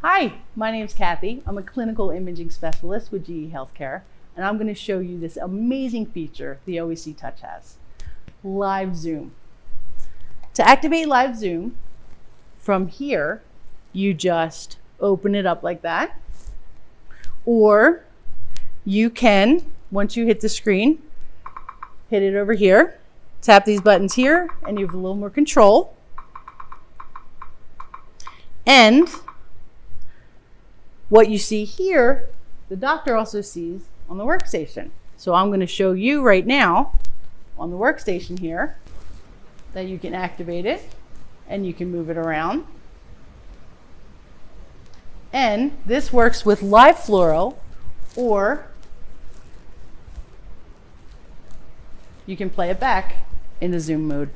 Hi, my name is Kathy. I'm a clinical imaging specialist with GE Healthcare, and I'm going to show you this amazing feature the OEC Touch has, Live Zoom. To activate Live Zoom, from here, you just open it up like that, or you can, once you hit the screen, hit it over here, tap these buttons here, and you have a little more control. And what you see here, the doctor also sees on the workstation. So I'm going to show you right now on the workstation here that you can activate it and you can move it around. And this works with live fluoro, or you can play it back in the Zoom mode.